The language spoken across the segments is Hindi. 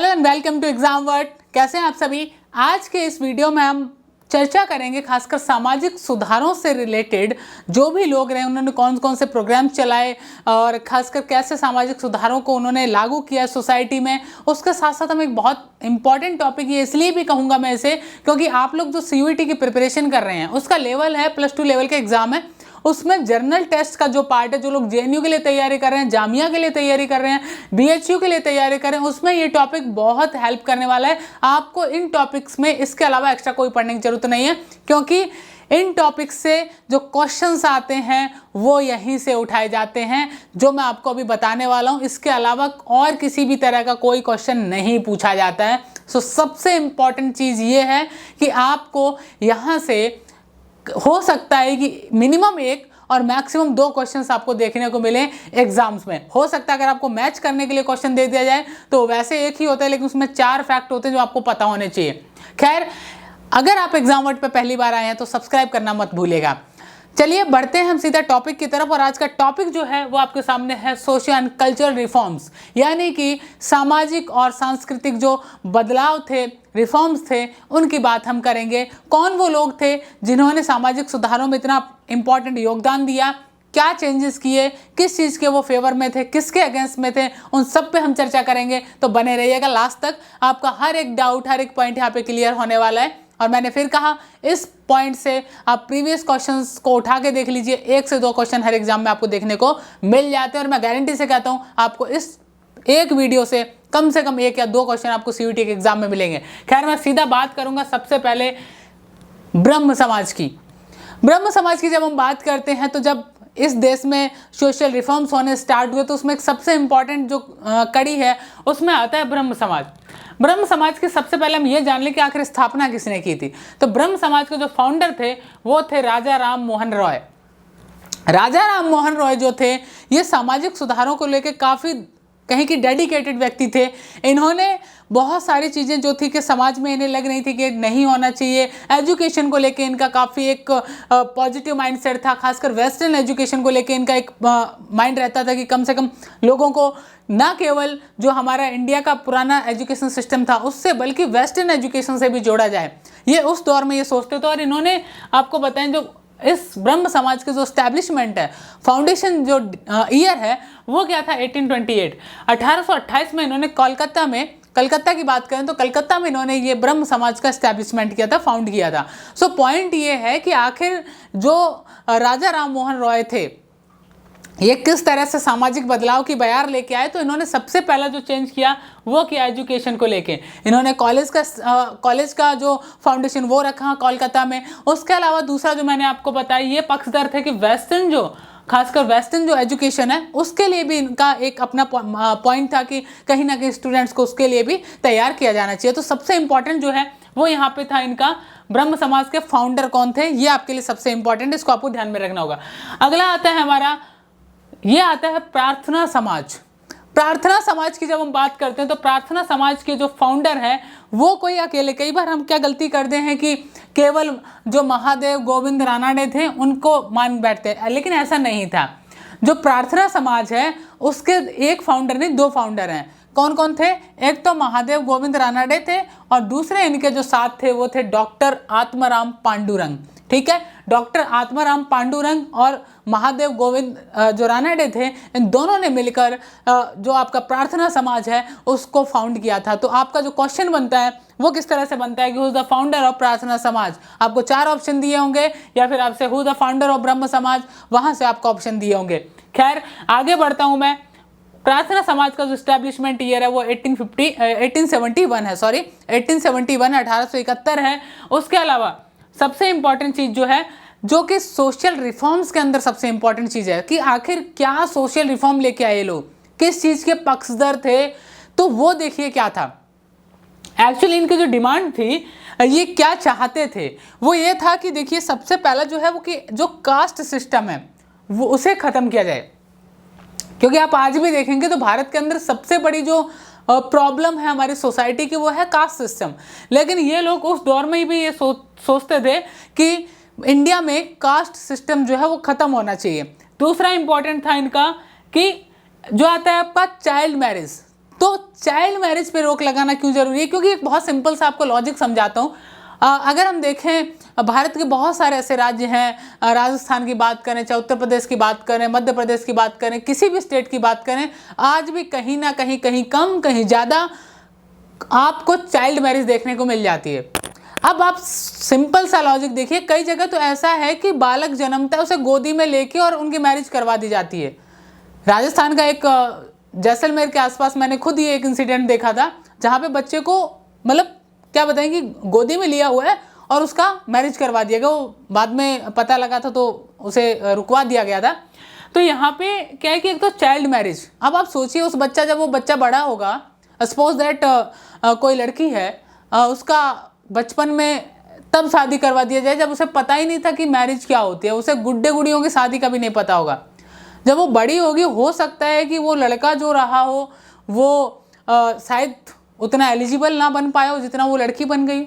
Hello and welcome to exam word. कैसे हैं आप सभी। आज के इस वीडियो में हम चर्चा करेंगे खासकर सामाजिक सुधारों से रिलेटेड जो भी लोग रहे उन्होंने कौन कौन से प्रोग्राम चलाए और खासकर कैसे सामाजिक सुधारों को उन्होंने लागू किया सोसाइटी में। उसके साथ साथ हम एक बहुत इंपॉर्टेंट टॉपिक ये इसलिए भी कहूँगा मैं इसे क्योंकि आप लोग जो CUET की प्रिपरेशन कर रहे हैं उसका लेवल है +2 लेवल का एग्जाम है। उसमें जर्नल टेस्ट का जो पार्ट है, जो लोग JNU के लिए तैयारी कर रहे हैं, जामिया के लिए तैयारी कर रहे हैं, BHU के लिए तैयारी कर रहे हैं, उसमें ये टॉपिक बहुत हेल्प करने वाला है। आपको इन टॉपिक्स में इसके अलावा एक्स्ट्रा कोई पढ़ने की जरूरत नहीं है क्योंकि इन टॉपिक्स से जो क्वेश्चंस आते हैं वो यहीं से उठाए जाते हैं जो मैं आपको अभी बताने वाला हूँ। इसके अलावा और किसी भी तरह का कोई क्वेश्चन नहीं पूछा जाता है। सबसे इम्पॉर्टेंट चीज़ ये है कि आपको यहाँ से हो सकता है कि मिनिमम 1 और मैक्सिमम 2 क्वेश्चंस आपको देखने को मिले एग्जाम्स में। हो सकता है अगर आपको मैच करने के लिए क्वेश्चन दे दिया जाए तो वैसे एक ही होता है लेकिन उसमें 4 फैक्ट होते हैं जो आपको पता होने चाहिए। खैर, अगर आप एग्जाम वर्ड पे पहली बार आए हैं तो सब्सक्राइब करना मत भूलिएगा। चलिए बढ़ते हैं हम सीधा टॉपिक की तरफ। और आज का टॉपिक जो है वो आपके सामने है सोशल एंड कल्चरल रिफॉर्म्स, यानी कि सामाजिक और सांस्कृतिक जो बदलाव थे, रिफॉर्म्स थे, उनकी बात हम करेंगे। कौन वो लोग थे जिन्होंने सामाजिक सुधारों में इतना इंपॉर्टेंट योगदान दिया, क्या चेंजेस किए, किस चीज़ के वो फेवर में थे, किसके अगेंस्ट में थे, उन सब पे हम चर्चा करेंगे। तो बने रहिएगा लास्ट तक, आपका हर एक डाउट, हर एक पॉइंट यहाँ पे क्लियर होने वाला है। और मैंने फिर कहा इस पॉइंट से आप प्रीवियस क्वेश्चंस को उठा के देख लीजिए, 1 से 2 क्वेश्चन हर एग्जाम में आपको देखने को मिल जाते हैं। और मैं गारंटी से कहता हूँ आपको इस एक वीडियो से कम 1 या 2 क्वेश्चन आपको CUET के एग्जाम में मिलेंगे। खैर, मैं सीधा बात करूंगा सबसे पहले ब्रह्म समाज की। ब्रह्म समाज की जब हम बात करते हैं तो जब इस देश में सोशल रिफॉर्म्स होने स्टार्ट हुए तो उसमें एक सबसे इंपॉर्टेंट जो कड़ी है उसमें आता है ब्रह्म समाज। ब्रह्म समाज की सबसे पहले हम ये जान लें कि आखिर स्थापना किसने की थी। तो ब्रह्म समाज के जो फाउंडर थे वो थे राजा राम मोहन रॉय। राजा राम मोहन रॉय जो थे ये सामाजिक सुधारों को लेकर काफ़ी कहीं की डेडिकेटेड व्यक्ति थे। इन्होंने बहुत सारी चीज़ें जो थी कि समाज में इन्हें लग रही थी कि नहीं होना चाहिए। एजुकेशन को लेके इनका काफ़ी एक पॉजिटिव माइंडसेट था। खासकर वेस्टर्न एजुकेशन को लेके इनका एक माइंड रहता था कि कम से कम लोगों को ना केवल जो हमारा इंडिया का पुराना एजुकेशन सिस्टम था उससे बल्कि वेस्टर्न एजुकेशन से भी जोड़ा जाए, ये उस दौर में ये सोचते थे। और इन्होंने आपको बताएं जो इस ब्रह्म समाज के जो स्टैब्लिशमेंट है, फाउंडेशन जो ईयर है वो क्या था 1828। 1828 में इन्होंने कलकत्ता की बात करें तो कलकत्ता में इन्होंने ये ब्रह्म समाज का स्टैब्लिशमेंट किया था, फाउंड किया था। पॉइंट ये है कि आखिर जो राजा राम मोहन रॉय थे ये किस तरह से सामाजिक बदलाव की बयार लेके आए। तो इन्होंने सबसे पहला जो चेंज किया वो किया एजुकेशन को लेके। इन्होंने कॉलेज का जो फाउंडेशन वो रखा कोलकाता में। उसके अलावा दूसरा जो मैंने आपको बताया ये पक्षधर थे कि खासकर वेस्टर्न जो एजुकेशन है उसके लिए भी इनका एक अपना पॉइंट था कि कहीं ना कहीं स्टूडेंट्स को उसके लिए भी तैयार किया जाना चाहिए। तो सबसे इंपॉर्टेंट जो है वो यहाँ पे था इनका ब्रह्म समाज के फाउंडर कौन थे, ये आपके लिए सबसे इंपॉर्टेंट, इसको आपको ध्यान में रखना होगा। अगला आता है हमारा, ये आता है प्रार्थना समाज। प्रार्थना समाज की जब हम बात करते हैं तो प्रार्थना समाज के जो फाउंडर हैं वो कोई अकेले, कई बार हम क्या गलती करते हैं कि केवल जो महादेव गोविंद रानाडे थे उनको मान बैठते हैं, लेकिन ऐसा नहीं था। जो प्रार्थना समाज है उसके एक फाउंडर नहीं 2 फाउंडर हैं। कौन कौन थे? एक तो महादेव गोविंद रानाडे थे और दूसरे इनके जो साथ थे वो थे डॉक्टर आत्माराम पांडुरंग। ठीक है, डॉक्टर आत्माराम पांडुरंग और महादेव गोविंद जो रानाडे थे, इन दोनों ने मिलकर जो आपका प्रार्थना समाज है उसको फाउंड किया था। तो आपका जो क्वेश्चन बनता है वो किस तरह से बनता है कि who is the founder of प्रार्थना समाज। आपको 4 ऑप्शन दिए होंगे या फिर आपसे who is the founder of ब्रह्म समाज, वहां से आपको ऑप्शन दिए होंगे। खैर, आगे बढ़ता हूं मैं। प्रार्थना समाज का जो स्टैब्लिशमेंट ईयर है वो 1871 है, 1871 है। उसके अलावा सबसे इंपॉर्टेंट चीज जो है, जो कि सोशल रिफॉर्म्स के अंदर सबसे इंपॉर्टेंट चीज है कि आखिर क्या सोशल रिफॉर्म लेके आए लोग, किस चीज के पक्षधर थे, तो वो देखिए क्या था। एक्चुअली इनकी जो डिमांड थी, ये क्या चाहते थे, वो ये था कि देखिए सबसे पहला जो है वो कि जो कास्ट सिस्टम है वो उसे खत्म किया जाए। क्योंकि आप आज भी देखेंगे तो भारत के अंदर सबसे बड़ी जो प्रॉब्लम है हमारी सोसाइटी की वो है कास्ट सिस्टम। लेकिन ये लोग उस दौर में भी ये सोचते थे कि इंडिया में कास्ट सिस्टम जो है वो खत्म होना चाहिए। दूसरा इंपॉर्टेंट था इनका कि जो आता है आपका चाइल्ड मैरिज, तो चाइल्ड मैरिज पे रोक लगाना क्यों जरूरी है? क्योंकि एक बहुत सिंपल सा आपको लॉजिक समझाता हूँ। अगर हम देखें भारत के बहुत सारे ऐसे राज्य हैं, राजस्थान की बात करें, चाहे उत्तर प्रदेश की बात करें, मध्य प्रदेश की बात करें, किसी भी स्टेट की बात करें, आज भी कहीं ना कहीं, कहीं कम कहीं ज़्यादा आपको चाइल्ड मैरिज देखने को मिल जाती है। अब आप सिंपल सा लॉजिक देखिए, कई जगह तो ऐसा है कि बालक जन्मता है, उसे गोदी में लेके और उनकी मैरिज करवा दी जाती है। राजस्थान का एक जैसलमेर के आसपास मैंने खुद ही एक इंसिडेंट देखा था, जहाँ पे बच्चे को मतलब क्या बताएं कि गोदी में लिया हुआ है और उसका मैरिज करवा दिया गया। वो बाद में पता लगा था तो उसे रुकवा दिया गया था। तो यहाँ पे क्या है कि एक तो चाइल्ड मैरिज, अब आप सोचिए उस बच्चा, जब वो बच्चा बड़ा होगा, सपोज दैट कोई लड़की है, उसका बचपन में तब शादी करवा दिया जाए जब उसे पता ही नहीं था कि मैरिज क्या होती है, उसे गुड्डे गुड़ियों की शादी का भी नहीं पता होगा। जब वो बड़ी होगी, हो सकता है कि वो लड़का जो रहा हो वो शायद उतना एलिजिबल ना बन पाया हो जितना वो लड़की बन गई,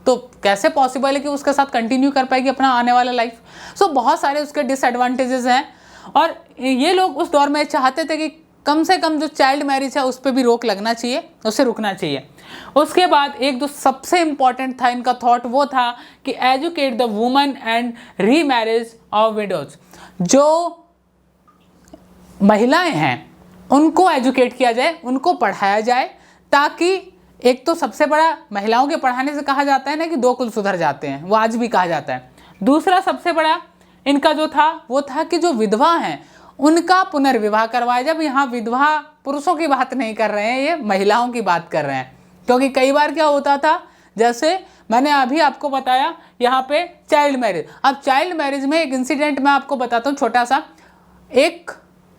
तो कैसे पॉसिबल है कि उसके साथ कंटिन्यू कर पाएगी अपना आने वाला लाइफ। सो बहुत सारे उसके डिसएडवांटेजेस हैं, और ये लोग उस दौर में चाहते थे कि कम से कम जो चाइल्ड मैरिज है उस पर भी रोक लगना चाहिए, उससे रुकना चाहिए। उसके बाद एक जो सबसे इम्पॉर्टेंट था इनका थॉट, वो था कि educate the woman and re marriage of widows. जो महिलाएं हैं उनको एजुकेट किया जाए, उनको पढ़ाया जाए, ताकि एक तो सबसे बड़ा महिलाओं के पढ़ाने से कहा जाता है ना कि 2 कुल सुधर जाते हैं, वो आज भी कहा जाता है। दूसरा सबसे बड़ा इनका जो था वो था कि जो विधवा हैं उनका पुनर्विवाह करवाया। जब यहाँ विधवा पुरुषों की बात नहीं कर रहे हैं, ये महिलाओं की बात कर रहे हैं, क्योंकि कई बार क्या होता था, जैसे मैंने अभी आपको बताया यहाँ पे चाइल्ड मैरिज। अब चाइल्ड मैरिज में एक इंसिडेंट मैं आपको बताता हूँ छोटा सा। एक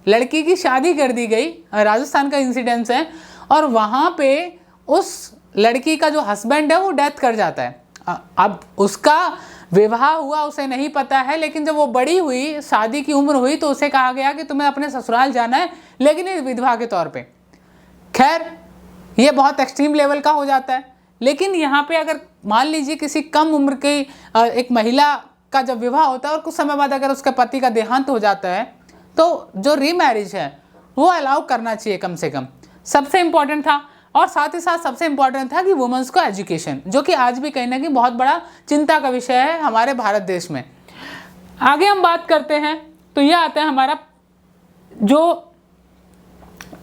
लड़की की शादी कर दी गई, राजस्थान का इंसिडेंस है, और वहाँ पे उस लड़की का जो हस्बैंड है वो डेथ कर जाता है। अब उसका विवाह हुआ उसे नहीं पता है, लेकिन जब वो बड़ी हुई, शादी की उम्र हुई, तो उसे कहा गया कि तुम्हें अपने ससुराल जाना है, लेकिन एक विधवा के तौर पे। खैर ये बहुत एक्सट्रीम लेवल का हो जाता है, लेकिन यहाँ पे अगर मान लीजिए किसी कम उम्र की एक महिला का जब विवाह होता है और कुछ समय बाद अगर उसके पति का देहांत हो जाता है, तो जो रीमैरिज है वो अलाउ करना चाहिए कम से कम, सबसे इम्पॉर्टेंट था। और साथ ही साथ सबसे इम्पॉर्टेंट था कि वुमेन्स को एजुकेशन, जो कि आज भी कहीं ना कहीं बहुत बड़ा चिंता का विषय है हमारे भारत देश में। आगे हम बात करते हैं तो यह आता है हमारा जो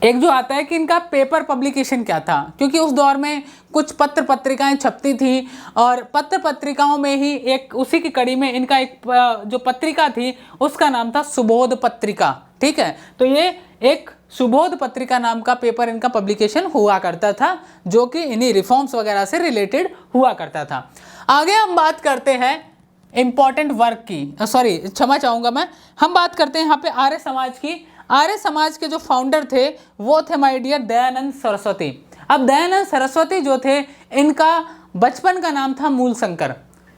आता है कि इनका पेपर पब्लिकेशन क्या था, क्योंकि उस दौर में कुछ पत्र पत्रिकाएं छपती थी, और पत्र पत्रिकाओं में ही एक उसी की कड़ी में इनका एक जो पत्रिका थी उसका नाम था सुबोध पत्रिका। ठीक है, तो ये एक सुबोध पत्रिका नाम का पेपर इनका पब्लिकेशन हुआ करता था, जो कि इन्हीं रिफॉर्म्स वगैरह से रिलेटेड हुआ करता था। आगे हम बात करते हैं इम्पॉर्टेंट वर्क की, सॉरी क्षमा चाहूँगा मैं, हम बात करते हैं यहाँ पे आर्य समाज की। आर्य समाज के जो फाउंडर थे वो थे माय डियर दयानंद सरस्वती। अब दयानंद सरस्वती जो थे, इनका बचपन का नाम था मूलशंकर।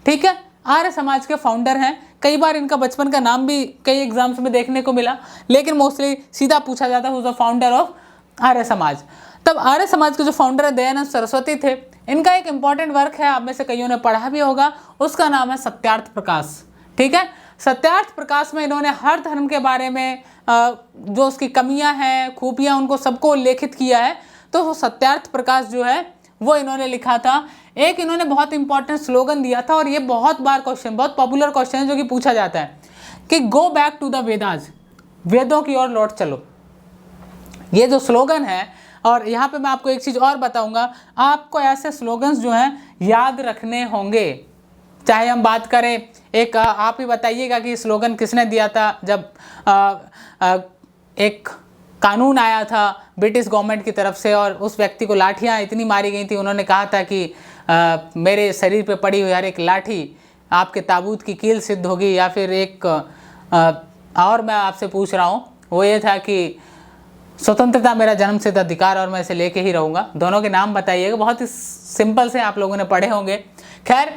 ठीक है, आर्य समाज के फाउंडर हैं। कई बार इनका बचपन का नाम भी कई एग्जाम्स में देखने को मिला, लेकिन मोस्टली सीधा पूछा जाता है who is the founder of Arya Samaj. तब आर्य समाज के जो फाउंडर है दयानंद सरस्वती थे। इनका एक इंपॉर्टेंट वर्क है, आप में से कईयों ने पढ़ा भी होगा, उसका नाम है सत्यार्थ प्रकाश। ठीक है, सत्यार्थ प्रकाश में इन्होंने हर धर्म के बारे में जो उसकी कमियां हैं, खूबियां, उनको सबको उल्लेखित किया है। तो वो सत्यार्थ प्रकाश जो है वो इन्होंने लिखा था। एक इन्होंने बहुत इंपॉर्टेंट स्लोगन दिया था, और ये बहुत बार क्वेश्चन, बहुत पॉपुलर क्वेश्चन है जो कि पूछा जाता है कि go back to the Vedas, वेदों की ओर लौट चलो। ये जो स्लोगन है, और यहाँ पे मैं आपको एक चीज़ और बताऊंगा, आपको ऐसे स्लोगन्स जो हैं याद रखने होंगे। चाहे हम बात करें, एक आप ही बताइएगा कि स्लोगन किसने दिया था जब एक कानून आया था ब्रिटिश गवर्नमेंट की तरफ से, और उस व्यक्ति को लाठियाँ इतनी मारी गई थी, उन्होंने कहा था कि मेरे शरीर पे पड़ी हुई हर एक लाठी आपके ताबूत की कील सिद्ध होगी। या फिर एक और मैं आपसे पूछ रहा हूँ, वो ये था कि स्वतंत्रता मेरा जन्मसिद्ध अधिकार और मैं इसे लेके ही रहूँगा। दोनों के नाम बताइएगा, बहुत ही सिंपल से आप लोगों ने पढ़े होंगे। खैर,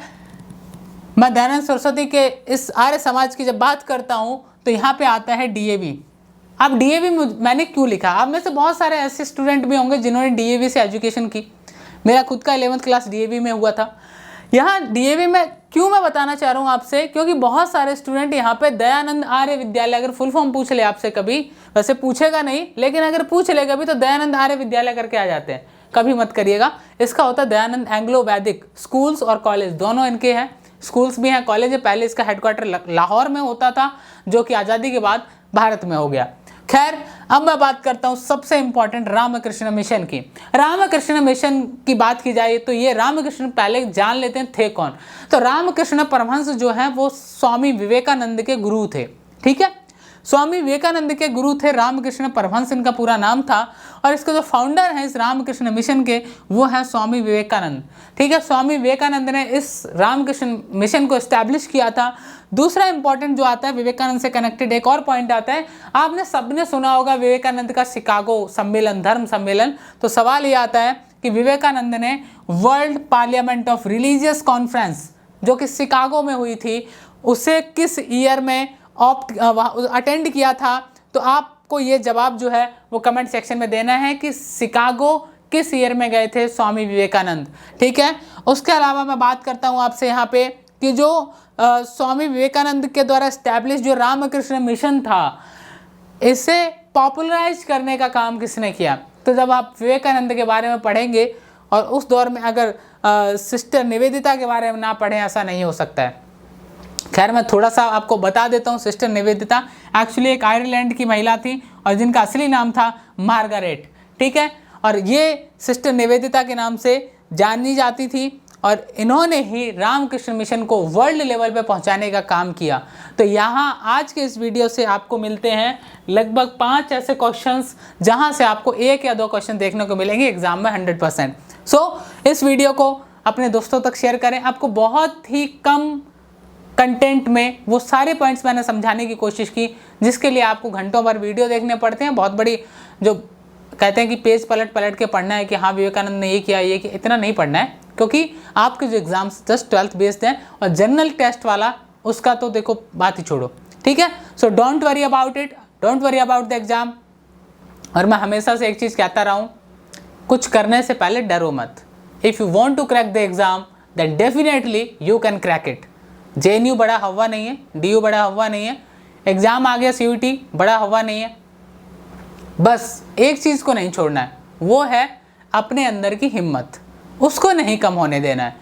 मैं दयानंद सरस्वती के इस आर्य समाज की जब बात करता हूँ तो यहाँ पे आता है डीएवी। अब डीएवी मैंने क्यों लिखा, आप में से बहुत सारे ऐसे स्टूडेंट भी होंगे जिन्होंने डीएवी से एजुकेशन की। मेरा खुद का 11th क्लास डीएवी में हुआ था। यहाँ डीएवी में क्यों मैं बताना चाह रहा हूँ आपसे, क्योंकि बहुत सारे स्टूडेंट यहाँ पे दयानंद आर्य विद्यालय, अगर फुल फॉर्म पूछ ले आपसे कभी, वैसे पूछेगा नहीं लेकिन अगर पूछ ले कभी तो दयानंद आर्य विद्यालय करके आ जाते हैं, कभी मत करिएगा। इसका होता है दयानंद एंग्लो वैदिक स्कूल्स और कॉलेज, दोनों इनके हैं, स्कूल्स भी हैं कॉलेज है। पहले इसका हेडक्वार्टर लाहौर में होता था जो कि आज़ादी के बाद भारत में हो गया। खैर, अब मैं बात करता हूँ सबसे इंपॉर्टेंट रामकृष्ण मिशन की। रामकृष्ण मिशन की बात की जाए तो ये रामकृष्ण पहले जान लेते हैं थे कौन। तो रामकृष्ण परमहंस जो हैं वो स्वामी विवेकानंद के गुरु थे, ठीक है। स्वामी विवेकानंद के गुरु थे रामकृष्ण परमहंस, इनका पूरा नाम था। और इसके जो फाउंडर हैं इस रामकृष्ण मिशन के वो हैं स्वामी विवेकानंद, ठीक है। स्वामी विवेकानंद ने इस रामकृष्ण मिशन को एस्टैब्लिश किया था। दूसरा इंपॉर्टेंट जो आता है विवेकानंद से कनेक्टेड एक और पॉइंट आता है, आपने सबने सुना होगा विवेकानंद का शिकागो सम्मेलन, धर्म सम्मेलन। तो सवाल ये आता है कि विवेकानंद ने world parliament of religious conference जो कि शिकागो में हुई थी उसे किस ईयर में अटेंड किया था। तो आपको ये जवाब जो है वो कमेंट सेक्शन में देना है कि शिकागो किस ईयर में गए थे स्वामी विवेकानंद, ठीक है। उसके अलावा मैं बात करता हूँ आपसे यहाँ पे कि जो स्वामी विवेकानंद के द्वारा एस्टैब्लिश जो रामकृष्ण मिशन था इसे पॉपुलराइज करने का काम किसने किया। तो जब आप विवेकानंद के बारे में पढ़ेंगे और उस दौर में अगर सिस्टर निवेदिता के बारे में ना पढ़ें, ऐसा नहीं हो सकता है। खैर, मैं थोड़ा सा आपको बता देता हूँ। सिस्टर निवेदिता एक्चुअली एक आयरलैंड की महिला थी और जिनका असली नाम था मार्गारेट, ठीक है। और ये सिस्टर निवेदिता के नाम से जानी जाती थी और इन्होंने ही रामकृष्ण मिशन को वर्ल्ड लेवल पे पहुंचाने का काम किया। तो यहाँ आज के इस वीडियो से आपको मिलते हैं लगभग 5 ऐसे क्वेश्चंस जहाँ से आपको 1 या 2 क्वेश्चन देखने को मिलेंगे एग्जाम में 100%। सो इस वीडियो को अपने दोस्तों तक शेयर करें। आपको बहुत ही कम कंटेंट में वो सारे पॉइंट्स मैंने समझाने की कोशिश की जिसके लिए आपको घंटों भर वीडियो देखने पड़ते हैं। बहुत बड़ी जो कहते हैं कि पेज पलट पलट के पढ़ना है कि हाँ विवेकानंद ने ये किया, इतना नहीं पढ़ना है, क्योंकि आपके जो एग्जाम्स जस्ट 12th बेस्ड हैं और जनरल टेस्ट वाला उसका तो देखो बात ही छोड़ो, ठीक है। So don't worry about it, don't worry about the exam. और मैं हमेशा से एक चीज़ कहता रहा हूँ, कुछ करने से पहले डरो मत। If you want to crack the exam then definitely you can crack it. JNU बड़ा हवा नहीं है, DU बड़ा हवा नहीं है, एग्ज़ाम आ गया CUT बड़ा हवा नहीं है। बस एक चीज़ को नहीं छोड़ना है, वो है अपने अंदर की हिम्मत, उसको नहीं कम होने देना है।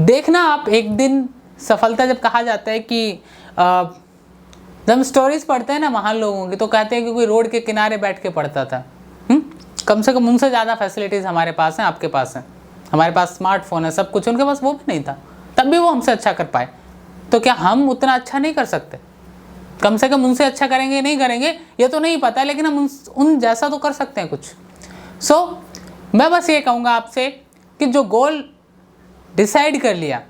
देखना आप एक दिन सफलता, जब कहा जाता है कि जब हम स्टोरीज पढ़ते हैं ना महान लोगों की तो कहते हैं कि कोई रोड के किनारे बैठ के पढ़ता था। कम से कम उनसे ज़्यादा फैसिलिटीज़ हमारे पास हैं, आपके पास हैं, हमारे पास स्मार्टफोन है, सब कुछ, उनके पास वो भी नहीं था, तब भी वो हमसे अच्छा कर पाए। तो क्या हम उतना अच्छा नहीं कर सकते? कम से कम उनसे अच्छा करेंगे नहीं करेंगे ये तो नहीं पता, लेकिन हम उन जैसा तो कर सकते हैं कुछ। सो मैं बस ये कहूँगा आपसे कि जो गोल डिसाइड कर लिया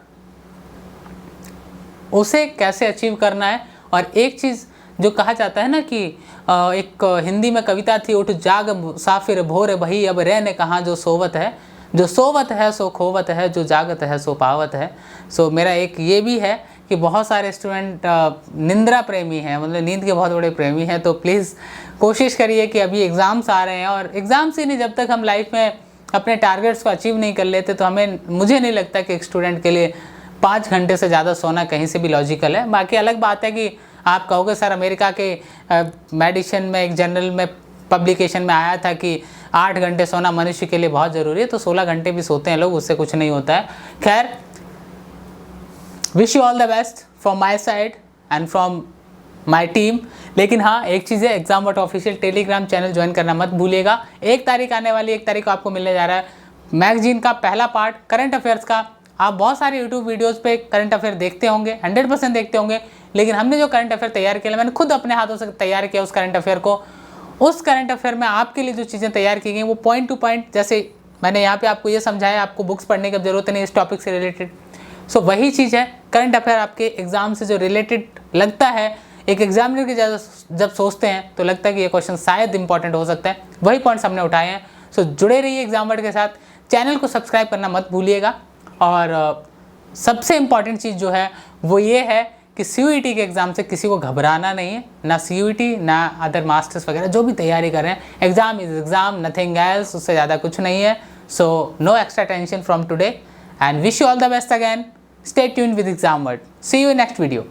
उसे कैसे अचीव करना है। और एक चीज़ जो कहा जाता है ना कि एक हिंदी में कविता थी, उठ जाग मुसाफिर भोर भई अब रहने कहाँ जो सोवत है, जो सोवत है सो खोवत है, जो जागत है सो पावत है। सो मेरा एक ये भी है कि बहुत सारे स्टूडेंट निंद्रा प्रेमी हैं, मतलब नींद के बहुत बड़े प्रेमी हैं। तो प्लीज़ कोशिश करिए कि अभी एग्ज़ाम्स आ रहे हैं और एग्ज़ाम्स ही नहीं, जब तक हम लाइफ में अपने टारगेट्स को अचीव नहीं कर लेते तो मुझे नहीं लगता कि एक स्टूडेंट के लिए 5 घंटे से ज़्यादा सोना कहीं से भी लॉजिकल है। बाकी अलग बात है कि आप कहोगे सर अमेरिका के मेडिसिन में एक जर्नल में पब्लिकेशन में आया था कि 8 घंटे सोना मनुष्य के लिए बहुत ज़रूरी है, तो 16 घंटे भी सोते हैं लोग, उससे कुछ नहीं होता है। खैर, wish you all the best from my side and from my team. लेकिन हाँ, एक चीज़ है, एग्जामवट ऑफिशियल टेलीग्राम चैनल ज्वाइन करना मत भूलिएगा। 1 तारीख आने वाली, 1 तारीख को आपको मिलने जा रहा है मैगजीन का पहला पार्ट करंट अफेयर्स का। आप बहुत सारे यूट्यूब वीडियोस पे करंट अफेयर देखते होंगे, 100% देखते होंगे, लेकिन हमने जो करंट अफेयर तैयार किया, मैंने खुद अपने हाथों से तैयार किया उस करंट अफेयर को। उस करंट अफेयर में आपके लिए जो चीज़ें तैयार की गई वो पॉइंट टू पॉइंट, जैसे मैंने यहाँ पे आपको ये समझाया, आपको बुक्स पढ़ने की ज़रूरत नहीं इस टॉपिक से रिलेटेड। सो वही चीज़ है, करंट अफेयर आपके एग्जाम से जो रिलेटेड लगता है, एक एग्जामिनर की जब सोचते हैं तो लगता है कि ये क्वेश्चन शायद इंपॉर्टेंट हो सकता है, वही पॉइंट्स हमने उठाए हैं। सो जुड़े रहिए एग्जामवर्ड के साथ, चैनल को सब्सक्राइब करना मत भूलिएगा। और सबसे इम्पॉर्टेंट चीज़ जो है वो ये है कि CUET के एग्ज़ाम से किसी को घबराना नहीं है, ना CUET ना अदर मास्टर्स वगैरह जो भी तैयारी कर रहे हैं, exam is exam, nothing else, उससे ज़्यादा कुछ नहीं है। So no extra tension from today and wish you all the best again. Stay tuned with Exam World. See you in next video.